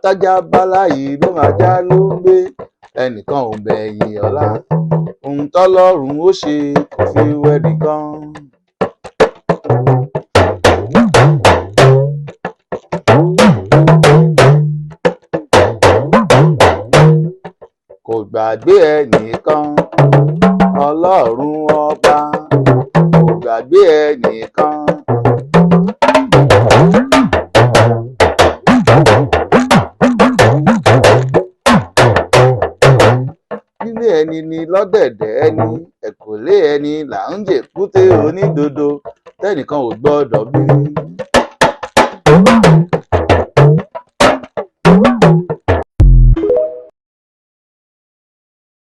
tájá bálá yìí ló máa já ló ń gbé ẹnìkan ò bẹ̀yìn ọ̀la ohun tọ́lọ́run ó ṣe kò fi wẹ́nìkan. Kò gbàgbé ẹnìkan ọlọ́run ọba kò gbàgbé ẹnìkan. Nílé ẹni ni lọ́dẹ̀dẹ̀ ẹni ẹ̀kọ́lé ẹni là ń jèkúté onídodo tẹ́nìkan ò gbọ́dọ̀ bí.